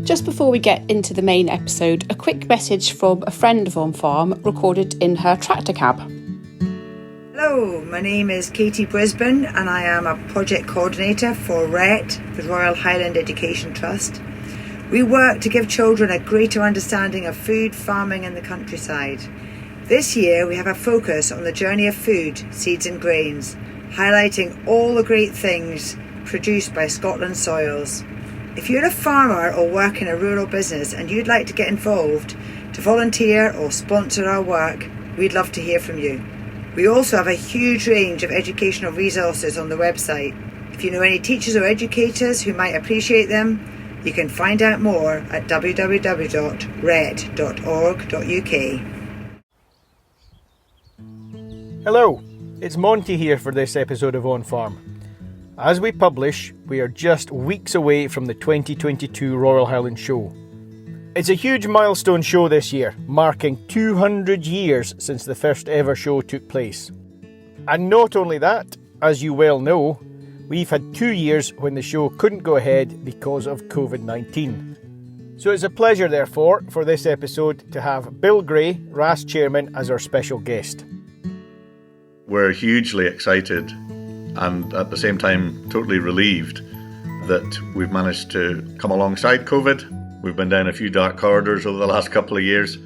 Just before we get into the main episode, a quick message from a friend of OnFARM recorded in her tractor cab. Hello, my name is Katie Brisbane and I am a project coordinator for RET, the Royal Highland Education Trust. We work to give children a greater understanding of food, farming and the countryside. This year we have a focus on the journey of food, seeds and grains, highlighting all the great things produced by Scotland's soils. If you're a farmer or work in a rural business and you'd like to get involved, to volunteer or sponsor our work, we'd love to hear from you. We also have a huge range of educational resources on the website. If you know any teachers or educators who might appreciate them, you can find out more at www.red.org.uk. Hello, it's Monty here for this episode of OnFARM. As we publish, we are just weeks away from the 2022 Royal Highland Show. It's a huge milestone show this year, marking 200 years since the first ever show took place. And not only that, as you well know, we've had 2 years when the show couldn't go ahead because of COVID-19. So it's a pleasure, therefore, for this episode to have Bill Gray, RAS Chairman, as our special guest. We're hugely excited and at the same time totally relieved that we've managed to come alongside COVID. We've been down a few dark corridors over the last couple of years,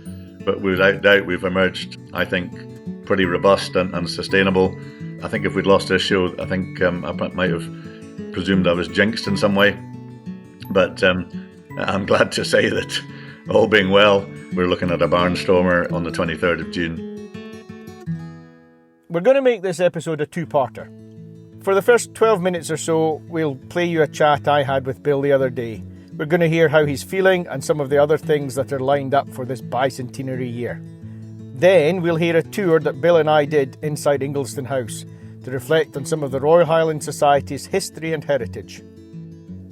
but without doubt we've emerged, I think, pretty robust and sustainable. I think if we'd lost this show, I think I might have presumed I was jinxed in some way. But I'm glad to say that all being well, we're looking at a barnstormer on the 23rd of June. We're going to make this episode a two-parter. For the first 12 minutes or so, we'll play you a chat I had with Bill the other day. We're going to hear how he's feeling and some of the other things that are lined up for this bicentenary year. Then we'll hear a tour that Bill and I did inside Ingliston House to reflect on some of the Royal Highland Society's history and heritage.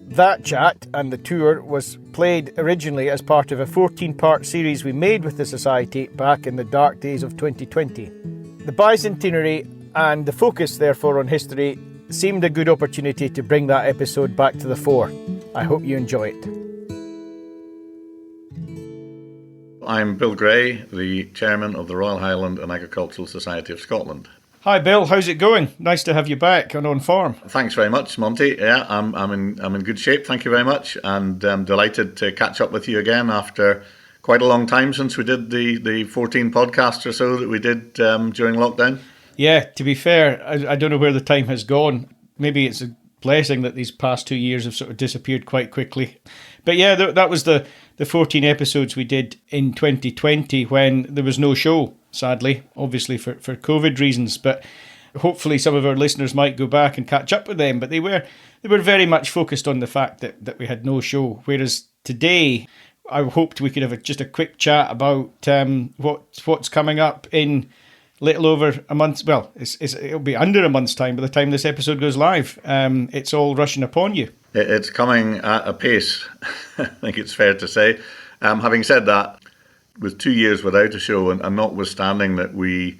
That chat and the tour was played originally as part of a 14-part series we made with the Society back in the dark days of 2020. The bicentenary and the focus, therefore, on history seemed a good opportunity to bring that episode back to the fore. I hope you enjoy it. I'm Bill Gray, the Chairman of the Royal Highland and Agricultural Society of Scotland. Hi Bill, how's it going? Nice to have you back on OnFARM. Thanks very much, Monty. Yeah, I'm in good shape, thank you very much, and I'm delighted to catch up with you again after quite a long time since we did the 14 podcasts or so that we did during lockdown. Yeah, to be fair, I don't know where the time has gone. Maybe it's a blessing that these past 2 years have sort of disappeared quite quickly. But yeah, that was the 14 episodes we did in 2020 when there was no show, sadly, obviously for COVID reasons. But hopefully some of our listeners might go back and catch up with them. But they were very much focused on the fact that we had no show. Whereas today, I hoped we could have just a quick chat about what's coming up in little over a month. Well, it'll be under a month's time by the time this episode goes live. It's all rushing upon you. It's coming at a pace, I think it's fair to say. Having said that, with 2 years without a show, and notwithstanding that we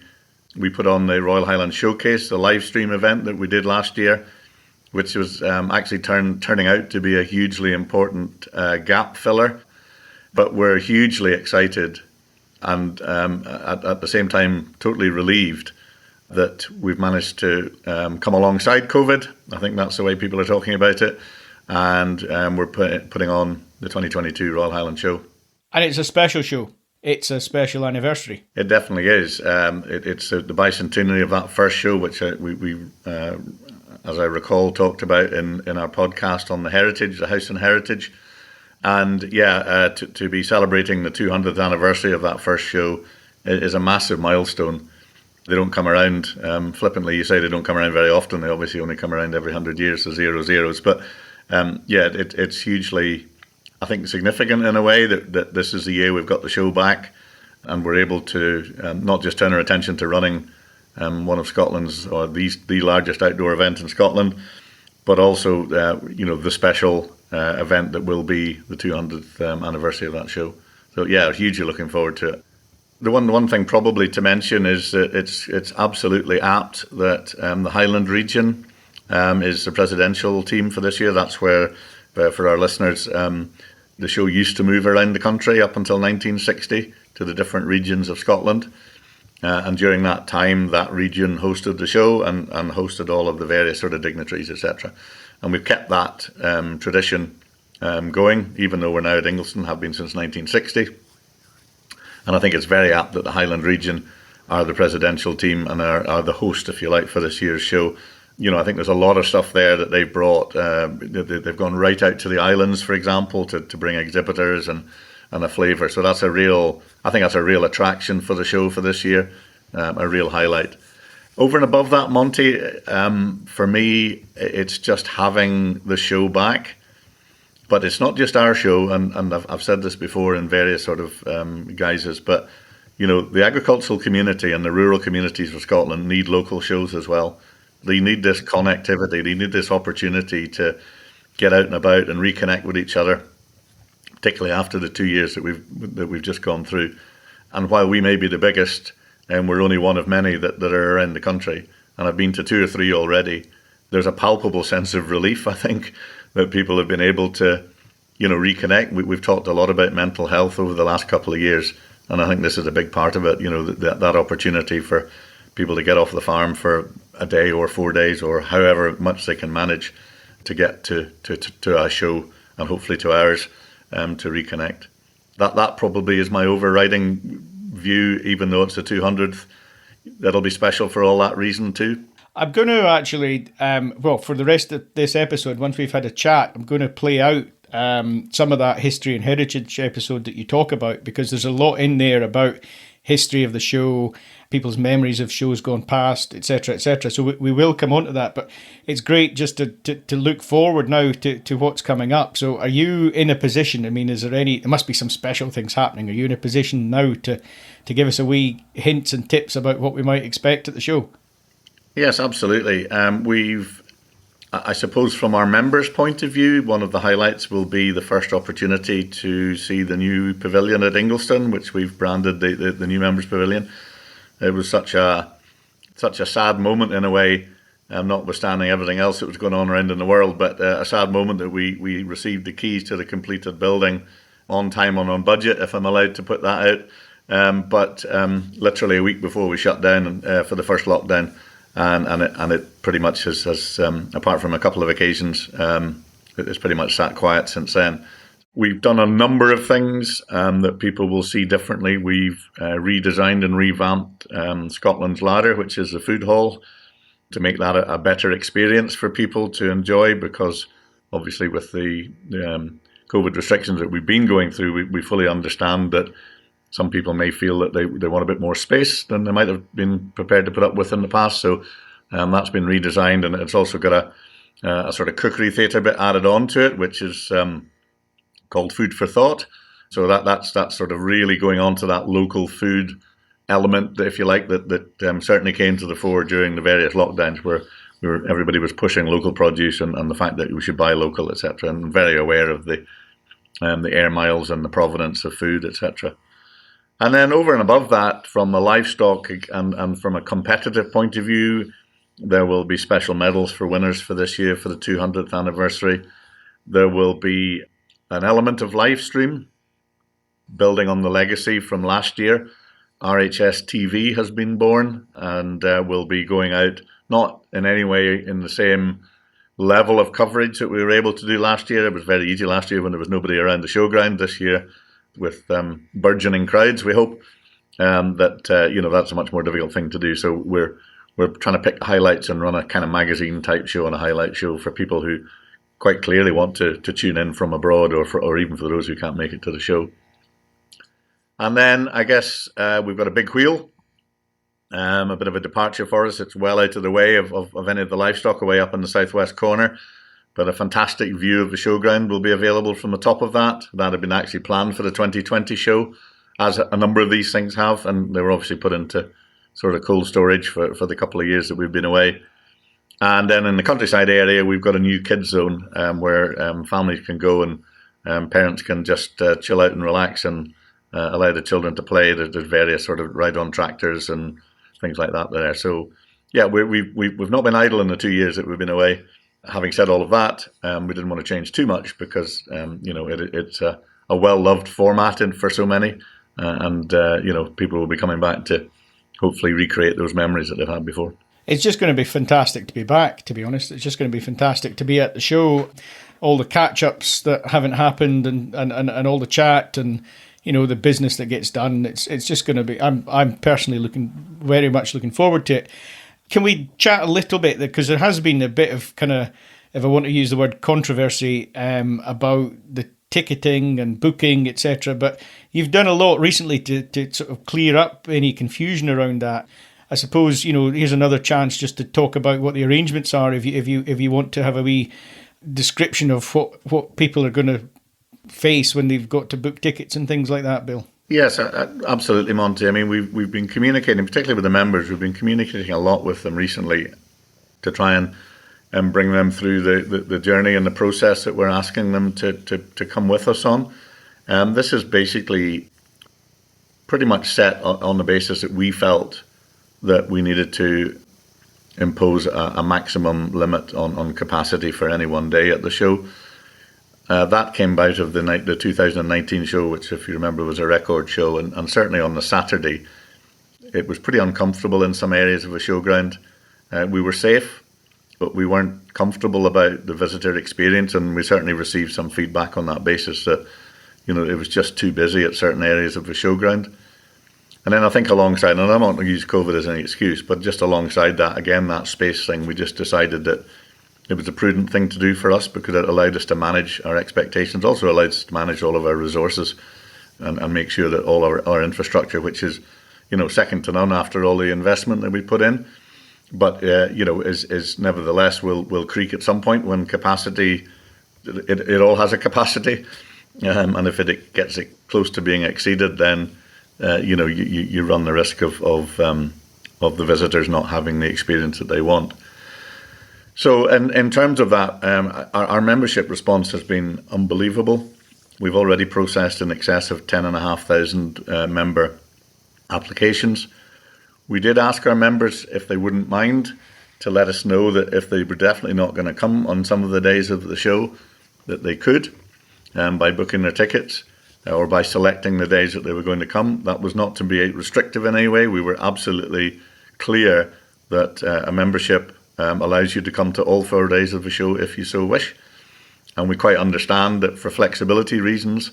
put on the Royal Highland Showcase, the live stream event that we did last year, which was actually turning out to be a hugely important gap filler. But we're hugely excited and at the same time totally relieved that we've managed to come alongside COVID. I think that's the way people are talking about it. And we're putting on the 2022 Royal Highland Show. And it's a special show. It's a special anniversary. It definitely is. It's the bicentenary of that first show, which we as I recall, talked about in our podcast on the heritage, the House and Heritage. And yeah, to be celebrating the 200th anniversary of that first show is a massive milestone. They don't come around, flippantly you say they don't come around very often. They obviously only come around every 100 years, so 0 zeros. But yeah, it's hugely, I think, significant in a way that this is the year we've got the show back and we're able to not just turn our attention to running one of Scotland's, or the largest outdoor event in Scotland, but also, the special event that will be the 200th anniversary of that show. So yeah, hugely looking forward to it. The one thing probably to mention is that it's absolutely apt that the Highland region is the presidential team for this year. That's where, for our listeners, the show used to move around the country up until 1960 to the different regions of Scotland. And during that time, that region hosted the show and hosted all of the various sort of dignitaries, etc. And we've kept that tradition going, even though we're now at Ingliston, have been since 1960. And I think it's very apt that the Highland region are the presidential team and are the host, if you like, for this year's show. You know, I think there's a lot of stuff there that they've brought. They've gone right out to the islands, for example, to bring exhibitors and a flavour. So that's a real attraction for the show for this year, a real highlight. Over and above that, Monty, for me, it's just having the show back. But it's not just our show, and I've said this before in various sort of guises, but, you know, the agricultural community and the rural communities of Scotland need local shows as well. They need this connectivity. They need this opportunity to get out and about and reconnect with each other, particularly after the 2 years that we've just gone through. And while we may be the biggest, and we're only one of many that are around the country, and I've been to 2 or 3 already, there's a palpable sense of relief, I think, that people have been able to, you know, reconnect. We've talked a lot about mental health over the last couple of years, and I think this is a big part of it, you know, that opportunity for people to get off the farm for a day or 4 days or however much they can manage to get to our show and hopefully to ours, to reconnect. That probably is my overriding view, even though it's the 200th. That'll be special for all that reason too. I'm going to actually, for the rest of this episode, once we've had a chat, I'm going to play out some of that history and heritage episode that you talk about, because there's a lot in there about history of the show, people's memories of shows gone past, etc., etc. So we will come on to that, but it's great just to look forward now to what's coming up. So are you in a position, I mean, there must be some special things happening. Are you in a position now to give us a wee hints and tips about what we might expect at the show? Yes, absolutely. I suppose from our members' point of view, one of the highlights will be the first opportunity to see the new pavilion at Ingliston, which we've branded the new members' pavilion. It was such a sad moment in a way, notwithstanding everything else that was going on around in the world, but a sad moment that we received the keys to the completed building on time and on budget, if I'm allowed to put that out. But literally a week before we shut down for the first lockdown. And it pretty much has apart from a couple of occasions, it's pretty much sat quiet since then. We've done a number of things that people will see differently. We've redesigned and revamped Scotland's Larder, which is the food hall, to make that a better experience for people to enjoy, because obviously with the COVID restrictions that we've been going through, we fully understand that some people may feel that they want a bit more space than they might have been prepared to put up with in the past. So that's been redesigned, and it's also got a sort of cookery theatre bit added on to it, which is called Food for Thought. So that's sort of really going on to that local food element, if you like, that certainly came to the fore during the various lockdowns, where everybody was pushing local produce and the fact that we should buy local, etc., and very aware of the air miles and the provenance of food, etc. And then over and above that, from the livestock and from a competitive point of view, there will be special medals for winners for this year for the 200th anniversary. There will be an element of live stream, building on the legacy from last year. RHS TV has been born and will be going out, not in any way in the same level of coverage that we were able to do last year. It was very easy last year when there was nobody around the showground. This year, with burgeoning crowds, we hope that's a much more difficult thing to do. So we're trying to pick highlights and run a kind of magazine type show and a highlight show for people who quite clearly want to tune in from abroad, or even for those who can't make it to the show. And then I guess we've got a big wheel, a bit of a departure for us. It's well out of the way of any of the livestock, away up in the southwest corner. But a fantastic view of the showground will be available from the top of that. That had been actually planned for the 2020 show, as a number of these things have, and they were obviously put into sort of cold storage for the couple of years that we've been away. And then in the countryside area, we've got a new kids zone where families can go and parents can just chill out and relax and allow the children to play. There's various sort of ride-on tractors and things like that there. So yeah, we've not been idle in the 2 years that we've been away. Having said all of that, we didn't want to change too much because it's a well-loved format for so many, and people will be coming back to hopefully recreate those memories that they've had before. It's just going to be fantastic to be back, to be honest. It's just going to be fantastic to be at the show, all the catch-ups that haven't happened and all the chat and, the business that gets done. It's just going to be, I'm personally very much looking forward to it. Can we chat a little bit, because there has been a bit of kind of, if I want to use the word controversy, about the ticketing and booking, etc. But you've done a lot recently to sort of clear up any confusion around that. I suppose, here's another chance just to talk about what the arrangements are if you want to have a wee description of what people are going to face when they've got to book tickets and things like that, Bill. Yes, absolutely, Monty. I mean, we've been communicating, particularly with the members, we've been communicating a lot with them recently to try and bring them through the journey and the process that we're asking them to come with us on. This is basically pretty much set on the basis that we felt that we needed to impose a maximum limit on capacity for any one day at the show. That came out of the 2019 show, which, if you remember, was a record show, and certainly on the Saturday, it was pretty uncomfortable in some areas of the showground. We were safe, but we weren't comfortable about the visitor experience, and we certainly received some feedback on that basis that, it was just too busy at certain areas of the showground. And then I think alongside, and I'm not going to use COVID as any excuse, but just alongside that, again, that space thing, we just decided that it was a prudent thing to do for us because it allowed us to manage our expectations, also allowed us to manage all of our resources and make sure that all our infrastructure, which is, second to none after all the investment that we put in, but, is nevertheless will creak at some point when capacity, it all has a capacity. And if it gets close to being exceeded, then, you run the risk of the visitors not having the experience that they want. So in terms of that, our membership response has been unbelievable. We've already processed in excess of 10,500 member applications. We did ask our members if they wouldn't mind to let us know that if they were definitely not going to come on some of the days of the show, that they could, by booking their tickets or by selecting the days that they were going to come. That was not to be restrictive in any way. We were absolutely clear that a membership allows you to come to all 4 days of the show if you so wish. And we quite understand that for flexibility reasons,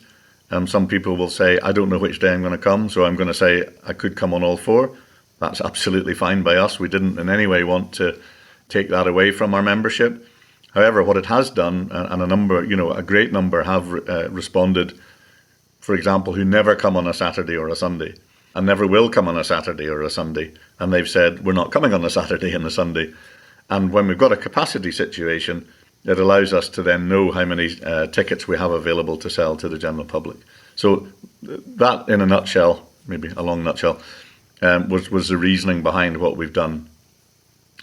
some people will say, I don't know which day I'm going to come, so I'm going to say I could come on all 4. That's absolutely fine by us. We didn't in any way want to take that away from our membership. However, what it has done, and a great number have responded, for example, who never come on a Saturday or a Sunday and never will come on a Saturday or a Sunday. And they've said, we're not coming on a Saturday and a Sunday. And when we've got a capacity situation, it allows us to then know how many tickets we have available to sell to the general public. So that, in a nutshell, maybe a long nutshell, was the reasoning behind what we've done.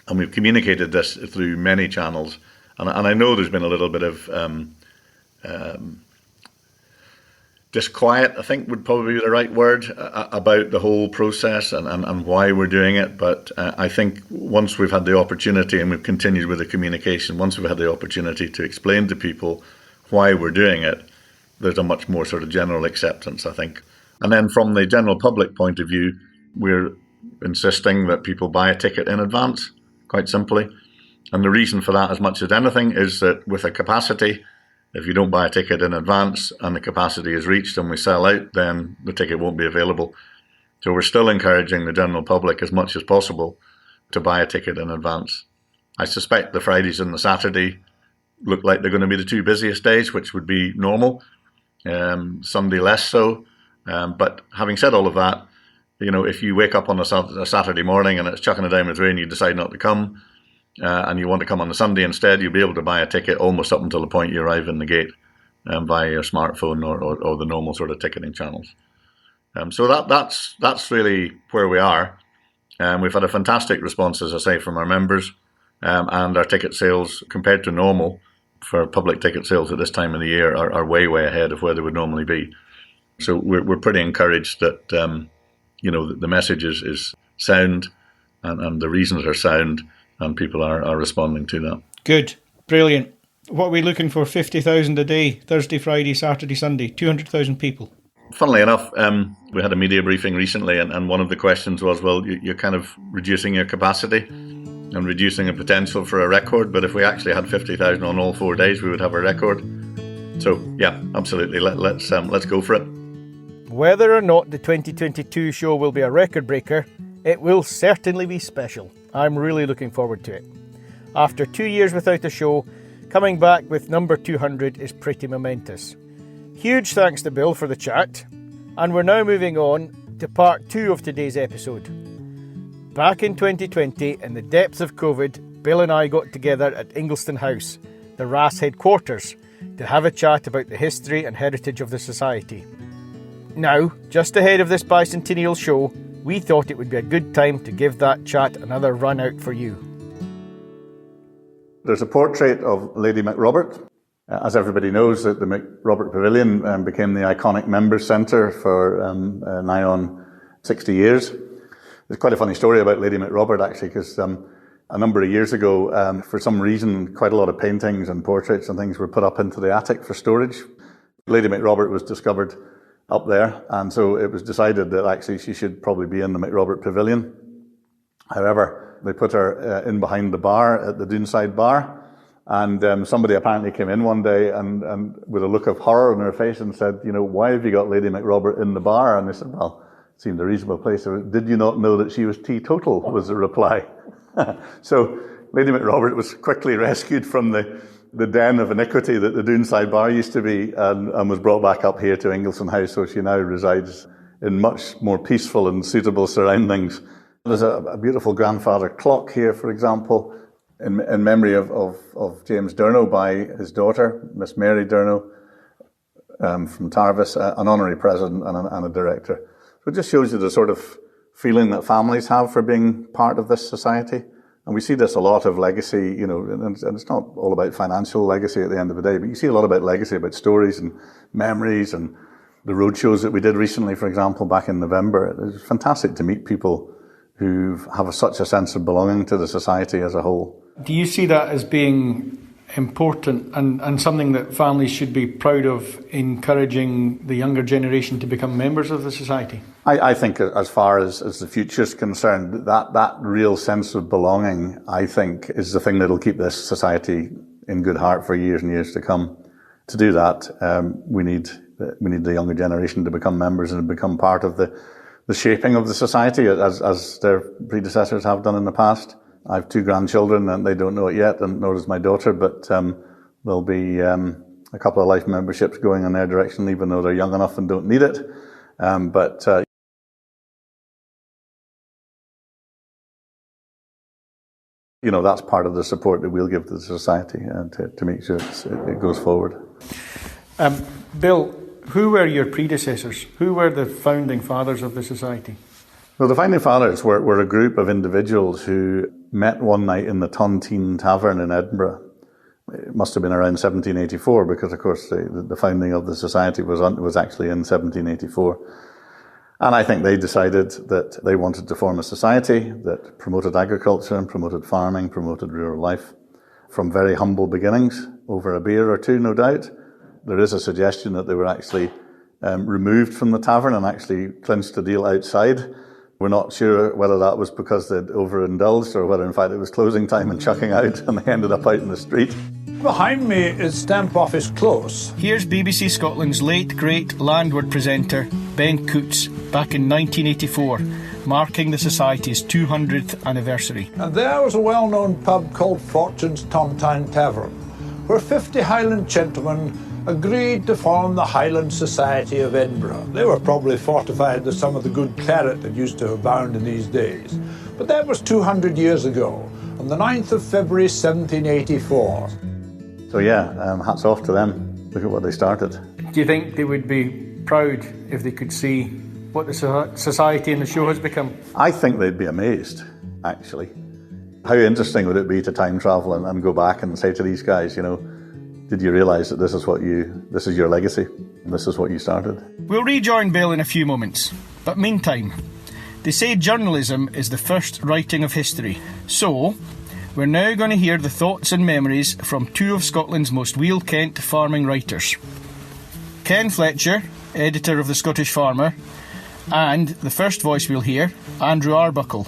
And we've communicated this through many channels. And I know there's been a little bit of disquiet, I think would probably be the right word, about the whole process and why we're doing it. But I think once we've had the opportunity, and we've continued with the communication, once we've had the opportunity to explain to people why we're doing it, there's a much more sort of general acceptance, I think. And then from the general public point of view, we're insisting that people buy a ticket in advance, quite simply. And the reason for that, as much as anything, is that with a capacity, if you don't buy a ticket in advance and the capacity is reached and we sell out, then the ticket won't be available. So we're still encouraging the general public as much as possible to buy a ticket in advance. I suspect the Fridays and the Saturday look like they're going to be the 2 busiest days, which would be normal. Sunday less so. But having said all of that, if you wake up on a Saturday morning and it's chucking it down with rain, you decide not to come, and you want to come on the Sunday instead, you'll be able to buy a ticket almost up until the point you arrive in the gate via your smartphone or the normal sort of ticketing channels. So that's really where we are. We've had a fantastic response, as I say, from our members, and our ticket sales compared to normal for public ticket sales at this time of the year are way ahead of where they would normally be. So we're pretty encouraged that the message is sound and the reasons are sound, and people are responding to that. Good. Brilliant. What are we looking for? 50,000 a day, Thursday, Friday, Saturday, Sunday, 200,000 people. Funnily enough, we had a media briefing recently, and one of the questions was, well, you're kind of reducing your capacity and reducing the potential for a record, but if we actually had 50,000 on all 4 days, we would have a record. So, yeah, absolutely. Let's go for it. Whether or not the 2022 show will be a record breaker, it will certainly be special. I'm really looking forward to it. After 2 years without a show, coming back with number 200 is pretty momentous. Huge thanks to Bill for the chat, and we're now moving on to part 2 of today's episode. Back in 2020, in the depths of COVID, Bill and I got together at Ingleston House, the RAS headquarters, to have a chat about the history and heritage of the Society. Now, just ahead of this bicentennial show, we thought it would be a good time to give that chat another run out for you. There's a portrait of Lady McRobert. As everybody knows, the McRobert Pavilion became the iconic members' centre for nigh on 60 years. There's quite a funny story about Lady McRobert, actually, because a number of years ago, for some reason, quite a lot of paintings and portraits and things were put up into the attic for storage. Lady McRobert was discovered up there, and so it was decided that actually she should probably be in the McRobert Pavilion. However, they put her in behind the bar at the Doonside Bar, and somebody apparently came in one day and with a look of horror on her face and said, why have you got Lady McRobert in the bar? And they said, well, it seemed a reasonable place. Did you not know that she was teetotal, was the reply. So Lady McRobert was quickly rescued from the den of iniquity that the Doonside Bar used to be, and was brought back up here to Ingleston House, so she now resides in much more peaceful and suitable surroundings. There's a beautiful grandfather clock here, for example, in memory of James Durno by his daughter, Miss Mary Durno, from Tarvis, an honorary president and a director. So it just shows you the sort of feeling that families have for being part of this society. And we see this a lot of legacy, and it's not all about financial legacy at the end of the day, but you see a lot about legacy, about stories and memories, and the road shows that we did recently, for example, back in November. It was fantastic to meet people who have such a sense of belonging to the society as a whole. Do you see that as being important and something that families should be proud of, encouraging the younger generation to become members of the society? I think as far as the future's concerned, that real sense of belonging, I think, is the thing that'll keep this society in good heart for years and years to come. To do that, we need the younger generation to become members and become part of the shaping of the society as their predecessors have done in the past. I have 2 grandchildren and they don't know it yet, and nor does my daughter, but there'll be a couple of life memberships going in their direction, even though they're young enough and don't need it. That's part of the support that we'll give to the society to make sure it goes forward. Bill, who were your predecessors? Who were the founding fathers of the society? Well, the founding fathers were a group of individuals who met one night in the Tontine Tavern in Edinburgh. It must have been around 1784, because, of course, the founding of the society was actually in 1784. And I think they decided that they wanted to form a society that promoted agriculture and promoted farming, promoted rural life, from very humble beginnings, over a beer or two, no doubt. There is a suggestion that they were actually removed from the tavern and actually clinched a deal outside. We're not sure whether that was because they'd overindulged or whether, in fact, it was closing time and chucking out and they ended up out in the street. Behind me is Stamp Office Close. Here's BBC Scotland's late, great landward presenter, Ben Coots, back in 1984, marking the Society's 200th anniversary. And there was a well-known pub called Fortune's Tontine Tavern, where 50 Highland gentlemen agreed to form the Highland Society of Edinburgh. They were probably fortified with some of the good claret that used to abound in these days. But that was 200 years ago, on the 9th of February 1784. So hats off to them. Look at what they started. Do you think they would be proud if they could see what the society and the show has become? I think they'd be amazed, actually. How interesting would it be to time travel and go back and say to these guys, did you realise that this is your legacy, and this is what you started? We'll rejoin Bill in a few moments, but meantime, they say journalism is the first writing of history. So, We're now going to hear the thoughts and memories from two of Scotland's most wheel-kent farming writers. Ken Fletcher, editor of The Scottish Farmer, and the first voice we'll hear, Andrew Arbuckle,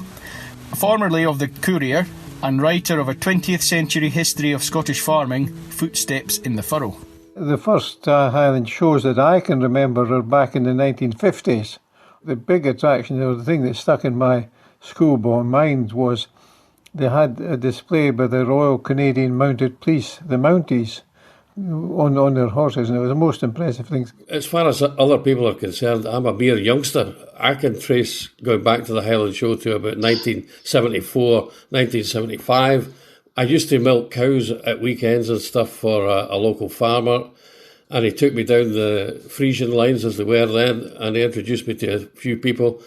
formerly of the Courier and writer of a 20th century history of Scottish farming, Footsteps in the Furrow. The first Highland shows that I can remember are back in the 1950s. The big attraction, or the thing that stuck in my schoolboy mind, was they had a display by the Royal Canadian Mounted Police, the Mounties, on their horses, and it was the most impressive thing. As far as other people are concerned, I'm a mere youngster. I can trace going back to the Highland Show to about 1974, 1975. I used to milk cows at weekends and stuff for a local farmer, and he took me down the Frisian lines as they were then, and he introduced me to a few people.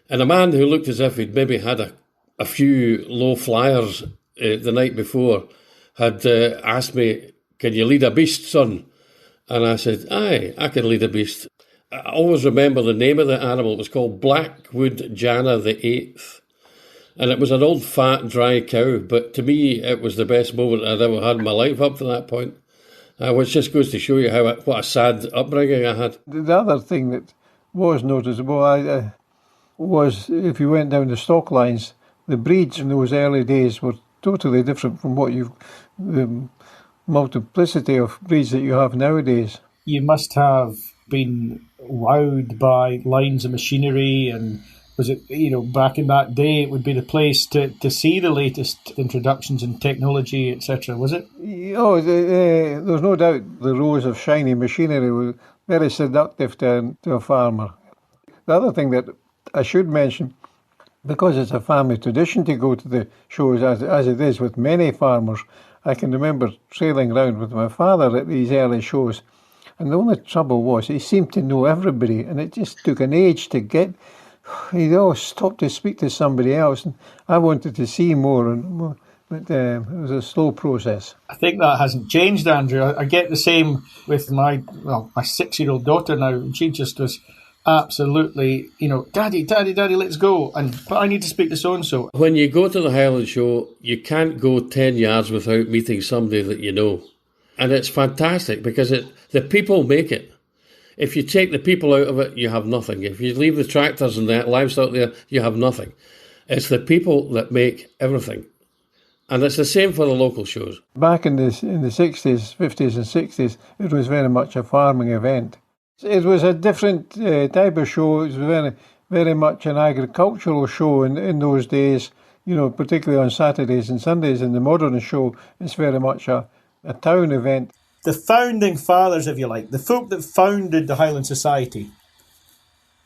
And a man who looked as if he'd maybe had a few low flyers the night before had asked me, "Can you lead a beast, son?" And I said, "Aye, I can lead a beast." I always remember the name of the animal. It was called Blackwood Jana the Eighth. And it was an old, fat, dry cow. But to me, it was the best moment I'd ever had in my life up to that point. Which just goes to show you what a sad upbringing I had. The other thing that was noticeable was if you went down the stock lines, the breeds in those early days were totally different from the multiplicity of breeds that you have nowadays. You must have been wowed by lines of machinery, and was it, back in that day, it would be the place to see the latest introductions in technology, etc., was it? Oh, there's no doubt the rows of shiny machinery were very seductive to a farmer. The other thing that I should mention, because it's a family tradition to go to the shows, as it is with many farmers, I can remember trailing around with my father at these early shows, and the only trouble was he seemed to know everybody, and it just took an age to get. He'd always stop to speak to somebody else, and I wanted to see more and more, but it was a slow process. I think that hasn't changed, Andrew. I get the same with my 6-year-old daughter now. She just was absolutely, Daddy, let's go. But I need to speak to so-and-so. When you go to the Highland Show, you can't go 10 yards without meeting somebody that you know. And it's fantastic because the people make it. If you take the people out of it, you have nothing. If you leave the tractors and the livestock there, you have nothing. It's the people that make everything. And it's the same for the local shows. Back in the 60s, 50s and 60s, it was very much a farming event. It was a different type of show. It was very, very much an agricultural show in those days, particularly on Saturdays and Sundays. In the modern show, it's very much a town event. The founding fathers, if you like, the folk that founded the Highland Society,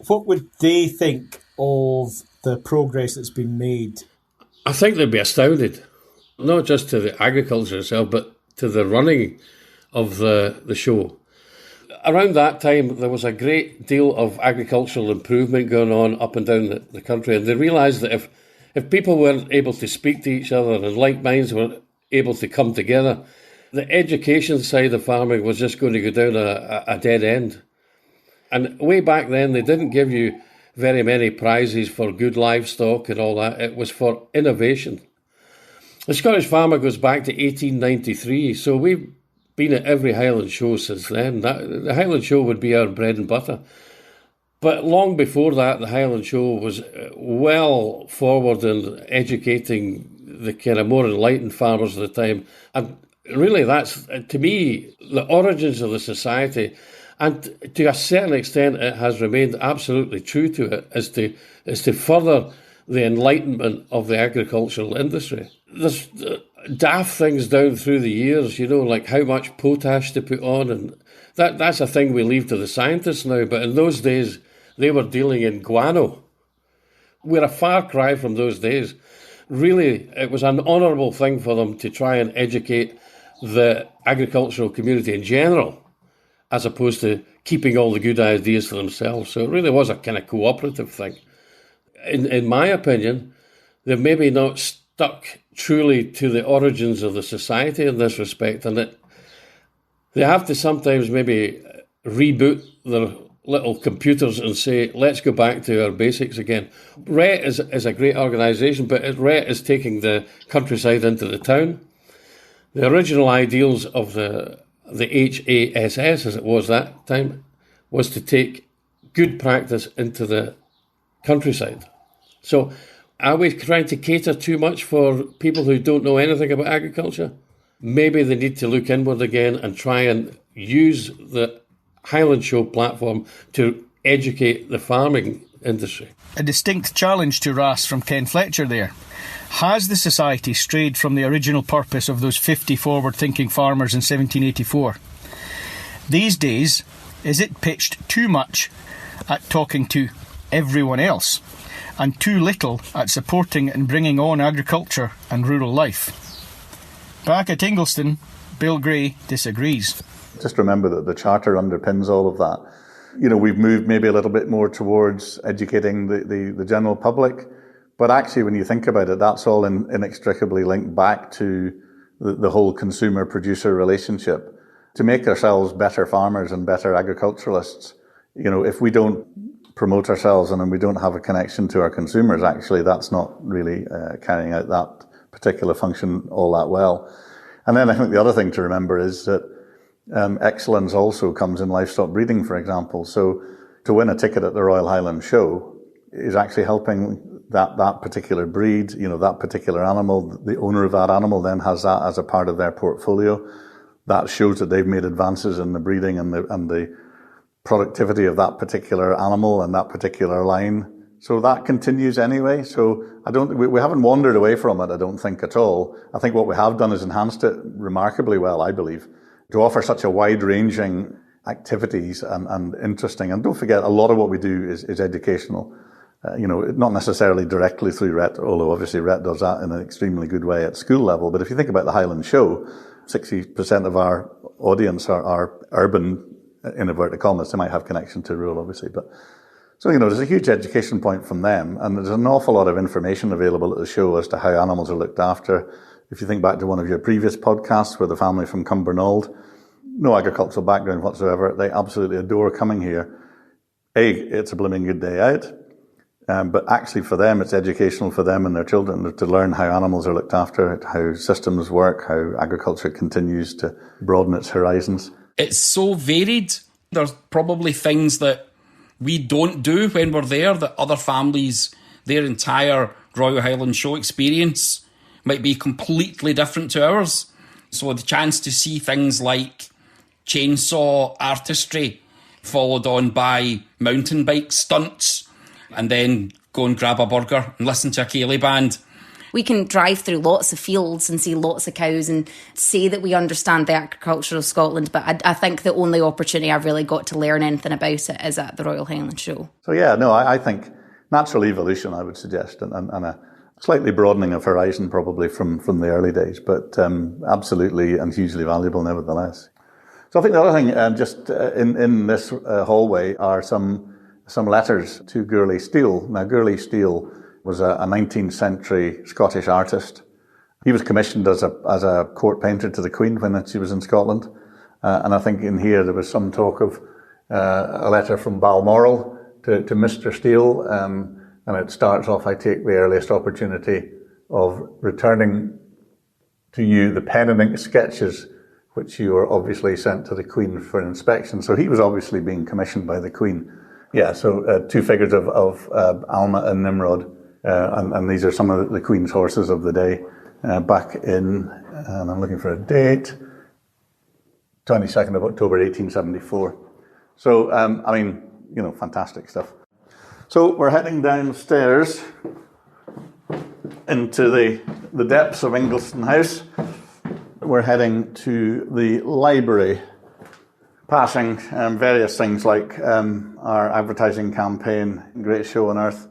what would they think of the progress that's been made? I think they'd be astounded, not just to the agriculture itself, but to the running of the show. Around that time, there was a great deal of agricultural improvement going on up and down the country, and they realised that if people weren't able to speak to each other and like minds were able to come together, the education side of farming was just going to go down a dead end. And way back then, they didn't give you very many prizes for good livestock and all that. It was for innovation. The Scottish Farmer goes back to 1893, so we've been at every Highland Show since then. The Highland Show would be our bread and butter. But long before that, the Highland Show was well forward in educating the kind of more enlightened farmers of the time. And really, that's, to me, the origins of the society, and to a certain extent it has remained absolutely true to it, is to further the enlightenment of the agricultural industry. There's daft things down through the years, like how much potash to put on, and that's a thing we leave to the scientists now, but in those days they were dealing in guano. We're a far cry from those days. Really, it was an honourable thing for them to try and educate the agricultural community in general, as opposed to keeping all the good ideas for themselves. So it really was a kind of cooperative thing. In my opinion, they've maybe not stuck truly to the origins of the society in this respect, and that they have to sometimes maybe reboot their little computers and say, let's go back to our basics again. RET is a great organisation, but RET is taking the countryside into the town. The original ideals of the HASS, as it was that time, was to take good practice into the countryside. So are we trying to cater too much for people who don't know anything about agriculture? Maybe they need to look inward again and try and use the Highland Show platform to educate the farming industry. A distinct challenge to Ras from Ken Fletcher there. Has the society strayed from the original purpose of those 50 forward-thinking farmers in 1784? These days, is it pitched too much at talking to everyone else and too little at supporting and bringing on agriculture and rural life? Back at Ingleston, Bill Gray disagrees. Just remember that the Charter underpins all of that. You know, we've moved maybe a little bit more towards educating the general public, but actually when you think about it, that's all inextricably linked back to the whole consumer-producer relationship. To make ourselves better farmers and better agriculturalists, you know, if we don't promote ourselves and we don't have a connection to our consumers, actually that's not really carrying out that particular function all that well. And then I think the other thing to remember is that excellence also comes in livestock breeding, for example. So to win a ticket at the Royal Highland Show is actually helping that particular breed, you know, that particular animal. The owner of that animal then has that as a part of their portfolio. That shows that they've made advances in the breeding and the productivity of that particular animal and that particular line. So that continues anyway. So we haven't wandered away from it, I don't think at all. I think what we have done is enhanced it remarkably well, I believe, to offer such a wide-ranging activities and interesting. And don't forget, a lot of what we do is educational. You know, not necessarily directly through RET, although obviously RET does that in an extremely good way at school level. But if you think about the Highland Show, 60% of our audience are urban, in inverted commas. They might have connection to rural, obviously. But so, you know, there's a huge education point from them. And there's an awful lot of information available at the show as to how animals are looked after. If you think back to one of your previous podcasts with the family from Cumbernauld, no agricultural background whatsoever, they absolutely adore coming here. It's a blooming good day out. But actually for them, it's educational for them and their children to learn how animals are looked after, how systems work, how agriculture continues to broaden its horizons. It's so varied. There's probably things that we don't do when we're there that other families, their entire Royal Highland Show experience might be completely different to ours. So the chance to see things like chainsaw artistry followed on by mountain bike stunts and then go and grab a burger and listen to a ceilidh band. We can drive through lots of fields and see lots of cows and say that we understand the agriculture of Scotland, but I think the only opportunity I've really got to learn anything about it is at the Royal Highland Show. So yeah, no, I think natural evolution, I would suggest, and a slightly broadening of horizon probably from the early days, but absolutely and hugely valuable nevertheless. So I think the other thing, just in this hallway, are some letters to Gourlay Steele. Now, Gourlay Steele was a 19th century Scottish artist. He was commissioned as a court painter to the Queen when she was in Scotland. And I think in here there was some talk of a letter from Balmoral to Mr. Steele. And it starts off, I take the earliest opportunity of returning to you the pen and ink sketches which you were obviously sent to the Queen for inspection. So he was obviously being commissioned by the Queen. Yeah, so two figures of Alma and Nimrod. And these are some of the Queen's horses of the day back in, and I'm looking for a date, 22nd of October 1874. So, I mean, you know, fantastic stuff. So we're heading downstairs into the depths of Ingleston House. We're heading to the library, passing various things like our advertising campaign, Great Show on Earth.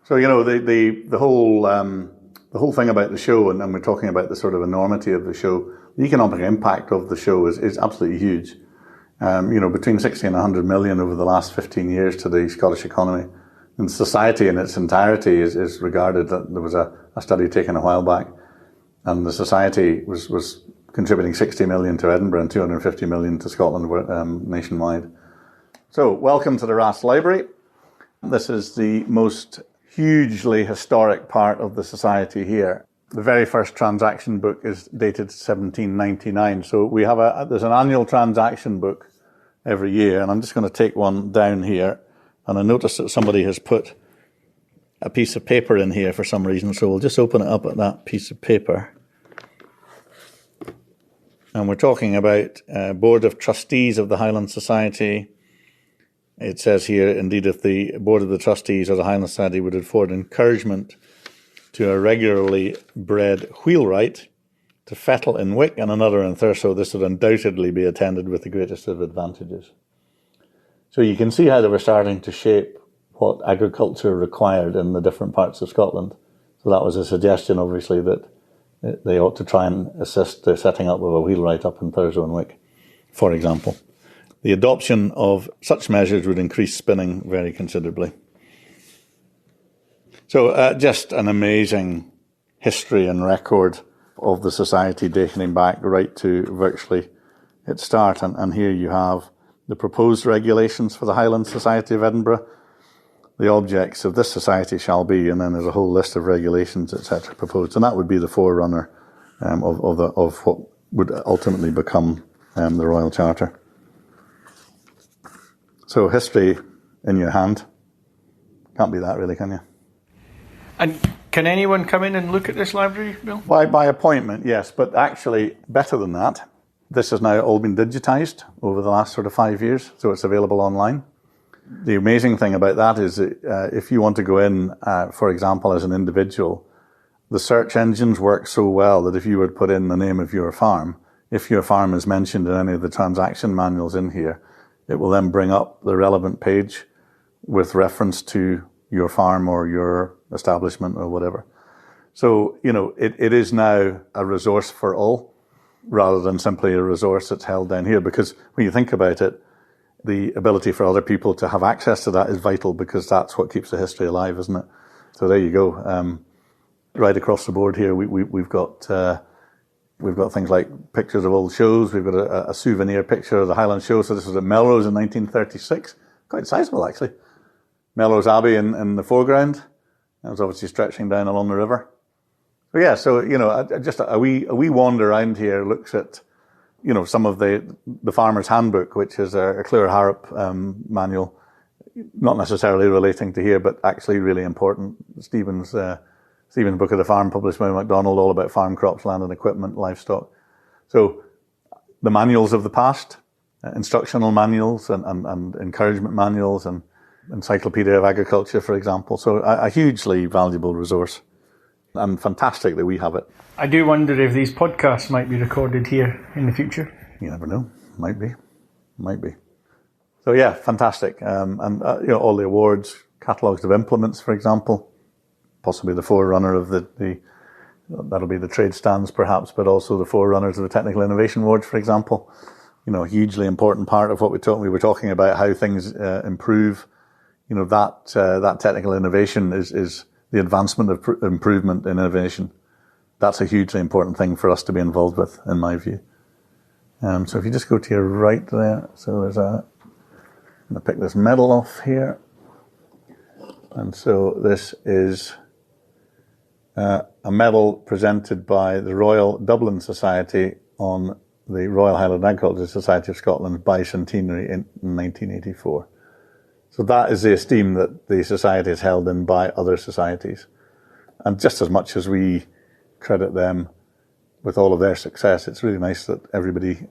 So, you know, the whole thing about the show, and we're talking about the sort of enormity of the show, the economic impact of the show is absolutely huge. You know, between 60 and 100 million over the last 15 years to the Scottish economy. And society in its entirety is regarded, that there was a study taken a while back, and the society was contributing 60 million to Edinburgh and 250 million to Scotland nationwide. So, welcome to the Ras Library. This is the most hugely historic part of the society here. The very first transaction book is dated 1799. So we have there's an annual transaction book every year, and I'm just going to take one down here. And I noticed that somebody has put a piece of paper in here for some reason, so we'll just open it up at that piece of paper. And we're talking about Board of Trustees of the Highland Society. It says here, indeed, if the Board of the Trustees of the Highland Society would afford encouragement to a regularly bred wheelwright to fettle in Wick and another in Thurso, this would undoubtedly be attended with the greatest of advantages. So you can see how they were starting to shape what agriculture required in the different parts of Scotland. So that was a suggestion, obviously, that they ought to try and assist the setting up of a wheelwright up in Thurso and Wick, for example. The adoption of such measures would increase spinning very considerably. So just an amazing history and record of the society dating back right to virtually its start. And here you have the proposed regulations for the Highland Society of Edinburgh. The objects of this society shall be, and then there's a whole list of regulations, etc., proposed. And that would be the forerunner of what would ultimately become the Royal Charter. So history in your hand. Can't be that really, can you? And can anyone come in and look at this library, Bill? By appointment, yes, but actually better than that. This has now all been digitised over the last sort of 5 years, so it's available online. The amazing thing about that is that if you want to go in, for example, as an individual, the search engines work so well that if you would put in the name of your farm, if your farm is mentioned in any of the transaction manuals in here, it will then bring up the relevant page with reference to your farm or your establishment or whatever. So, it is now a resource for all rather than simply a resource that's held down here, because when you think about it, the ability for other people to have access to that is vital, because that's what keeps the history alive, isn't it? So there you go. Right across the board here, we've got things like pictures of old shows. We've got a souvenir picture of the Highland Show. So this was at Melrose in 1936. Quite sizable, actually. Melrose Abbey in the foreground. That was obviously stretching down along the river. So yeah, just a wee wander around here looks at some of the Farmer's Handbook, which is a Clear Harrop manual, not necessarily relating to here, but actually really important. Stephen's Book of the Farm, published by MacDonald, all about farm crops, land and equipment, livestock. So the manuals of the past, instructional manuals and encouragement manuals and Encyclopedia of Agriculture, for example. So a hugely valuable resource, and fantastic that we have it. I do wonder if these podcasts might be recorded here in the future. You never know. Might be. So yeah, fantastic. All the awards, catalogues of implements, for example, possibly the forerunner of that'll be the trade stands perhaps, but also the forerunners of the Technical Innovation Awards, for example. A hugely important part of what we were talking about, how things improve. That technical innovation is the advancement of improvement in innovation. That's a hugely important thing for us to be involved with, in my view. So if you just go to your right there, so I'm going to pick this medal off here. And so this is a medal presented by the Royal Dublin Society on the Royal Highland Agricultural Society of Scotland's bicentenary in 1984. So that is the esteem that the society is held in by other societies. And just as much as we credit them with all of their success, it's really nice that everybody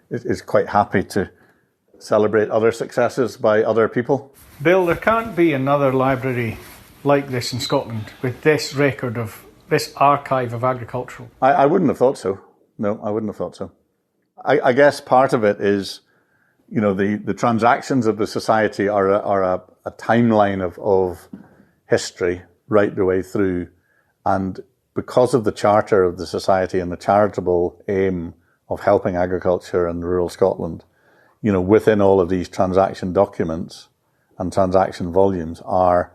is quite happy to celebrate other successes by other people. Bill, there can't be another library like this in Scotland with this record of this archive of agricultural. I wouldn't have thought so. No, I wouldn't have thought so. I guess part of it is, the transactions of the society are a timeline of history right the way through. And because of the charter of the society and the charitable aim of helping agriculture in rural Scotland, within all of these transaction documents and transaction volumes are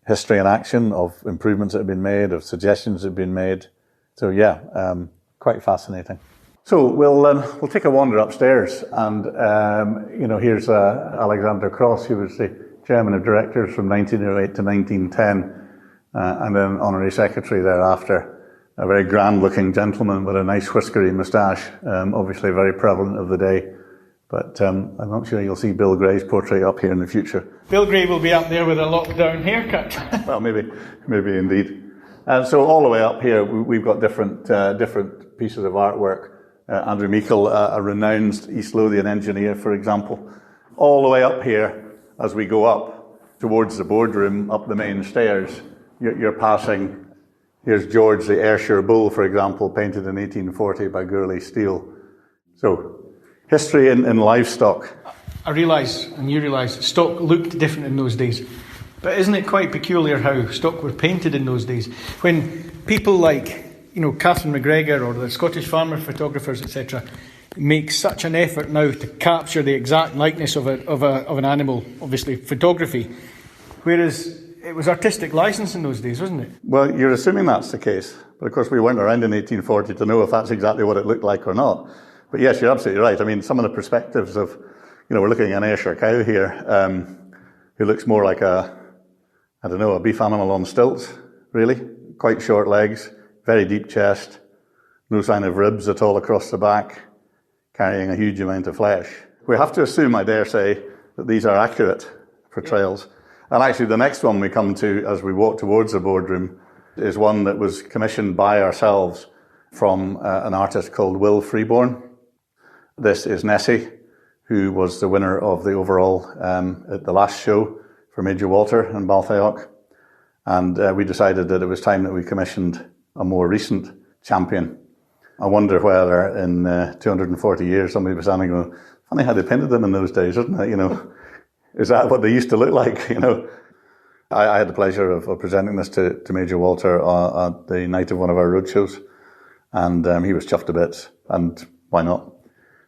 history and action of improvements that have been made, of suggestions that have been made. So yeah, quite fascinating. So we'll take a wander upstairs, and here's Alexander Cross, who was the chairman of directors from 1908 to 1910, and then honorary secretary thereafter. A very grand-looking gentleman with a nice whiskery moustache, obviously very prevalent of the day. But I'm not sure you'll see Bill Gray's portrait up here in the future. Bill Gray will be up there with a lockdown haircut. Well, maybe indeed. And so all the way up here, we've got different pieces of artwork. Andrew Meikle, a renowned East Lothian engineer, for example. All the way up here, as we go up towards the boardroom, up the main stairs, you're passing. Here's George the Ayrshire Bull, for example, painted in 1840 by Gourlay Steele. So, history in livestock. I realise, and you realise, stock looked different in those days. But isn't it quite peculiar how stock were painted in those days? When people like, Catherine McGregor or the Scottish farmer photographers, etc., make such an effort now to capture the exact likeness of an animal, obviously photography, whereas it was artistic license in those days, wasn't it? Well, you're assuming that's the case. But of course, we weren't around in 1840 to know if that's exactly what it looked like or not. But yes, you're absolutely right. I mean, some of the perspectives of, we're looking at an Ayrshire cow here, who looks more like a beef animal on stilts, really. Quite short legs, very deep chest, no sign of ribs at all across the back, carrying a huge amount of flesh. We have to assume, I dare say, that these are accurate portrayals. And actually, the next one we come to as we walk towards the boardroom is one that was commissioned by ourselves from an artist called Will Freeborn. This is Nessie, who was the winner of the overall at the last show for Major Walter in Balthayock. And we decided that it was time that we commissioned a more recent champion. I wonder whether in 240 years somebody was standing going, funny how they painted them in those days, isn't it? Is that what they used to look like? I had the pleasure of presenting this to Major Walter at the night of one of our roadshows, and he was chuffed to bits. And why not?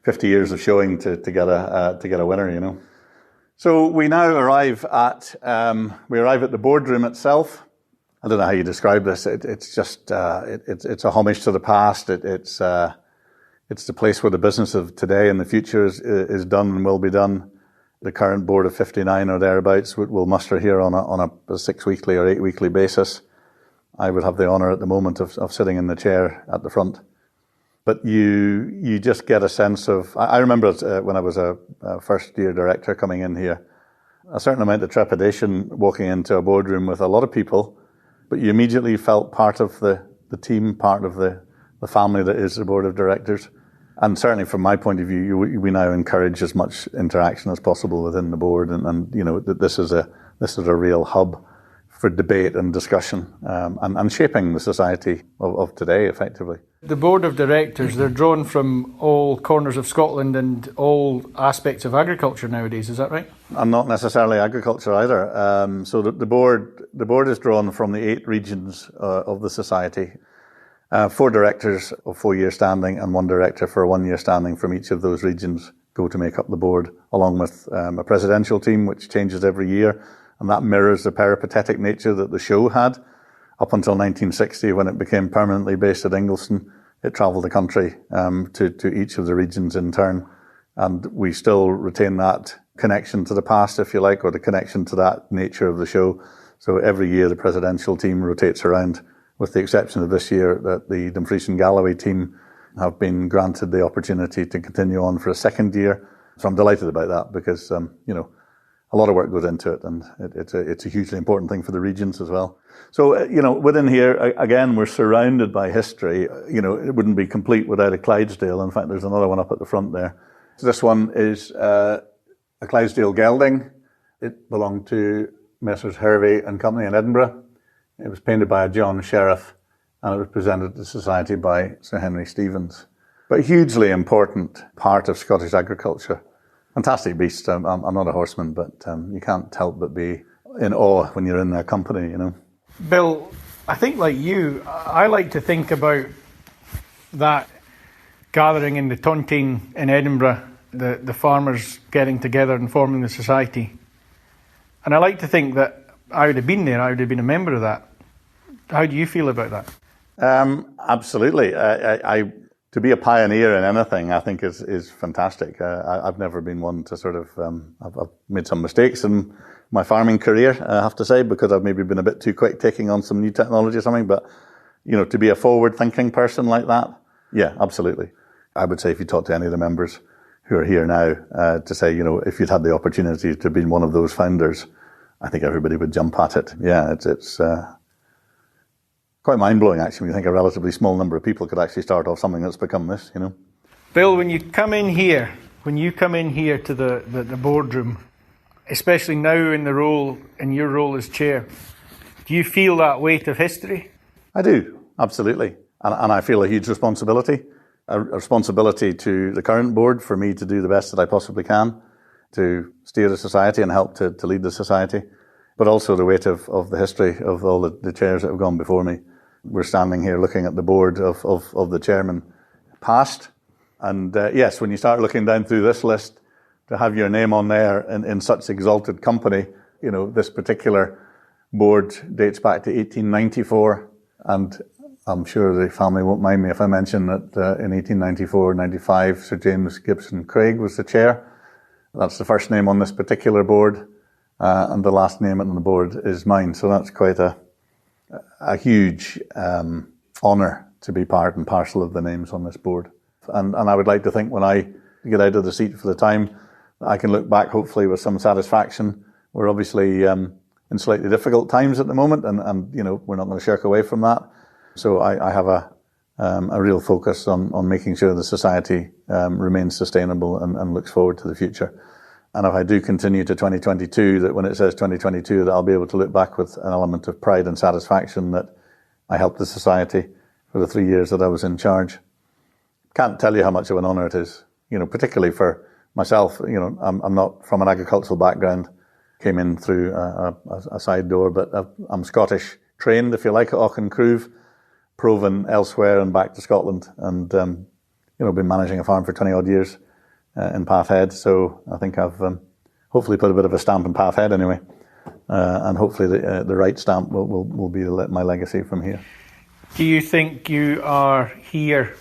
50 years of showing to get a winner, So we now arrive at the boardroom itself. I don't know how you describe this. It's just it's a homage to the past. It's the place where the business of today and the future is done and will be done. The current board of 59 or thereabouts will muster here on a 6-weekly or 8-weekly basis. I would have the honour at the moment of sitting in the chair at the front. But you just get a sense of... I remember when I was a first-year director coming in here, a certain amount of trepidation walking into a boardroom with a lot of people, but you immediately felt part of the team, part of the family that is the board of directors. And certainly from my point of view, we now encourage as much interaction as possible within the board, and this is a real hub for debate and discussion, and shaping the society of today, effectively. The board of directors, they're drawn from all corners of Scotland and all aspects of agriculture nowadays, is that right? And not necessarily agriculture either. So the board is drawn from the 8 regions of the society. 4 directors of 4-year standing and 1 director for a 1-year standing from each of those regions go to make up the board, along with a presidential team which changes every year, and that mirrors the peripatetic nature that the show had. Up until 1960, when it became permanently based at Ingliston, it travelled the country to each of the regions in turn, and we still retain that connection to the past, if you like, or the connection to that nature of the show. So every year the presidential team rotates around, with the exception of this year, that the Dumfries and Galloway team have been granted the opportunity to continue on for a 2nd year. So I'm delighted about that because, a lot of work goes into it, and it's a hugely important thing for the regions as well. So, within here, again, we're surrounded by history. It wouldn't be complete without a Clydesdale. In fact, there's another one up at the front there. So this one is a Clydesdale gelding. It belonged to Messrs. Hervey and Company in Edinburgh. It was painted by a John Sheriff, and it was presented to society by Sir Henry Stevens. But a hugely important part of Scottish agriculture. Fantastic beast. I'm not a horseman, but you can't help but be in awe when you're in their company, Bill, I think like you, I like to think about that gathering in the Tontine in Edinburgh, the farmers getting together and forming the society. And I like to think that I would have been there, I would have been a member of that. How do you feel about that? Absolutely. To to be a pioneer in anything, I think is fantastic. I've never been one to sort of, I've made some mistakes in my farming career, I have to say, because I've maybe been a bit too quick taking on some new technology or something. But, to be a forward-thinking person like that, yeah, absolutely. I would say if you talk to any of the members who are here now, to say, if you'd had the opportunity to be one of those founders, I think everybody would jump at it. Yeah, it's quite mind-blowing, actually, when you think a relatively small number of people could actually start off something that's become this, Bill, when you come in here to the boardroom, especially now in your role as chair, do you feel that weight of history? I do, absolutely. And I feel a huge responsibility. A responsibility to the current board for me to do the best that I possibly can to steer the society and help to lead the society, but also the weight of the history of all the chairs that have gone before me. We're standing here looking at the board of the chairman past. And yes, when you start looking down through this list, to have your name on there in such exalted company, this particular board dates back to 1894. And I'm sure the family won't mind me if I mention that in 1894-95, Sir James Gibson Craig was the chair. That's the first name on this particular board, and the last name on the board is mine. So that's quite a huge honour to be part and parcel of the names on this board. And I would like to think when I get out of the seat for the time, I can look back hopefully with some satisfaction. We're obviously in slightly difficult times at the moment, and we're not going to shirk away from that. So I have a real focus on making sure the society remains sustainable and looks forward to the future. And if I do continue to 2022, that when it says 2022, that I'll be able to look back with an element of pride and satisfaction that I helped the society for the 3 years that I was in charge. Can't tell you how much of an honour it is, particularly for myself. I'm not from an agricultural background, came in through a side door, but I'm Scottish trained, if you like, at Auchenkrove, proven elsewhere and back to Scotland, and been managing a farm for 20 odd years in Pathhead. So I think I've hopefully put a bit of a stamp in Pathhead anyway, and hopefully the right stamp will be my legacy from here. Do you think you are here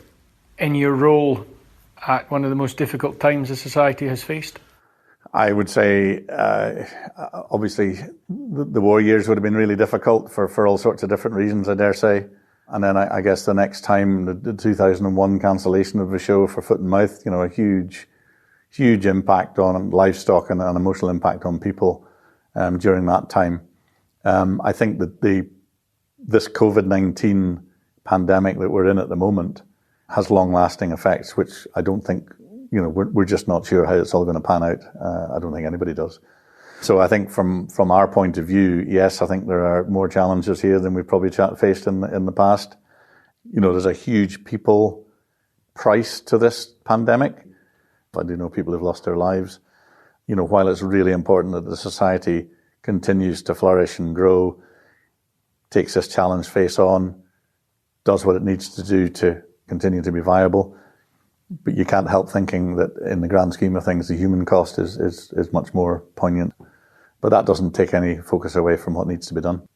in your role at one of the most difficult times the society has faced? I would say, obviously, the war years would have been really difficult for all sorts of different reasons, I dare say. And then I guess the next time, the 2001 cancellation of the show for Foot and Mouth, a huge impact on livestock and an emotional impact on people during that time. I think that this COVID-19 pandemic that we're in at the moment has long-lasting effects, which I don't think, we're just not sure how it's all going to pan out. I don't think anybody does. So I think from our point of view, yes, I think there are more challenges here than we've probably faced in the past. There's a huge people price to this pandemic. I do know people who've lost their lives. While it's really important that the society continues to flourish and grow, takes this challenge face on, does what it needs to do to continue to be viable. But you can't help thinking that in the grand scheme of things, the human cost is much more poignant. But that doesn't take any focus away from what needs to be done.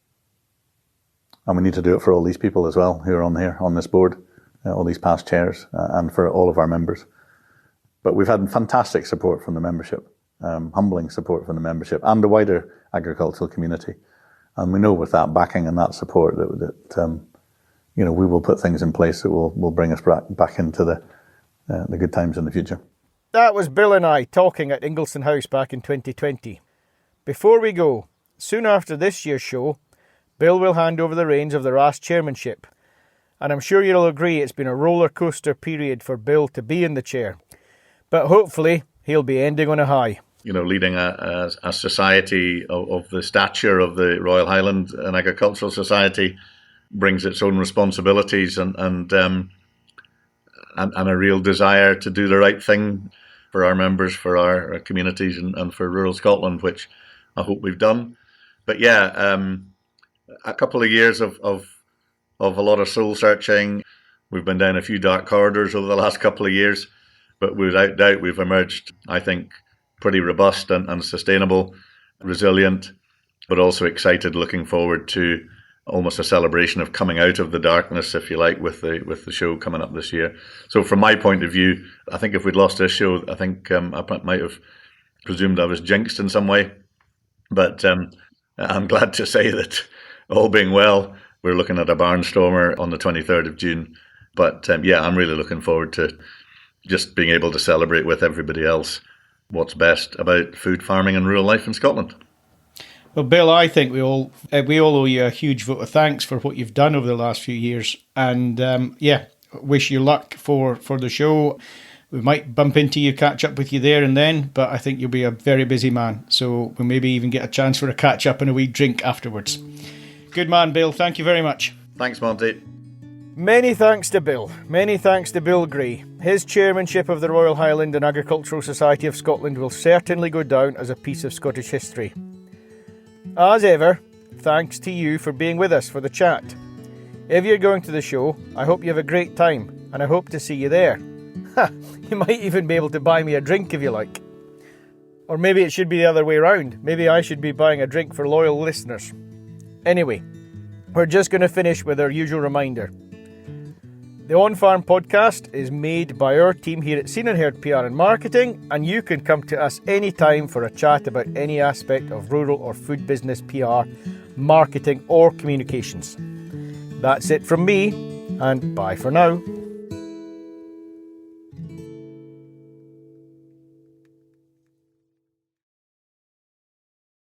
And we need to do it for all these people as well who are on this board, all these past chairs, and for all of our members. But we've had fantastic support from the membership, humbling support from the membership and the wider agricultural community. And we know with that backing and that support that we will put things in place that will bring us back into the good times in the future. That was Bill and I talking at Ingleston House back in 2020. Before we go, soon after this year's show, Bill will hand over the reins of the RAS chairmanship. And I'm sure you'll agree it's been a roller coaster period for Bill to be in the chair. But hopefully he'll be ending on a high. Leading a society of the stature of the Royal Highland and Agricultural Society brings its own responsibilities and a real desire to do the right thing for our members, for our communities, and for rural Scotland, which I hope we've done. But yeah, a couple of years of a lot of soul searching. We've been down a few dark corridors over the last couple of years, but without doubt we've emerged, I think, pretty robust and sustainable, resilient, but also excited, looking forward to almost a celebration of coming out of the darkness, if you like, with the show coming up this year. So from my point of view, I think if we'd lost this show, I think I might have presumed I was jinxed in some way. But I'm glad to say that, all being well, we're looking at a barnstormer on the 23rd of June. But I'm really looking forward to just being able to celebrate with everybody else what's best about food farming and rural life in Scotland. Well, Bill, I think we all owe you a huge vote of thanks for what you've done over the last few years. And wish you luck for the show. We might bump into you, catch up with you there and then, but I think you'll be a very busy man. So we'll maybe even get a chance for a catch up and a wee drink afterwards. Good man, Bill. Thank you very much. Thanks, Monty. Many thanks to Bill. Many thanks to Bill Gray. His chairmanship of the Royal Highland and Agricultural Society of Scotland will certainly go down as a piece of Scottish history. As ever, thanks to you for being with us for the chat. If you're going to the show, I hope you have a great time, and I hope to see you there. You might even be able to buy me a drink if you like. Or maybe it should be the other way around. Maybe I should be buying a drink for loyal listeners. Anyway, we're just going to finish with our usual reminder. The OnFARM podcast is made by our team here at Scene&HerdPR and Marketing, and you can come to us anytime for a chat about any aspect of rural or food business PR, marketing or communications. That's it from me, and bye for now.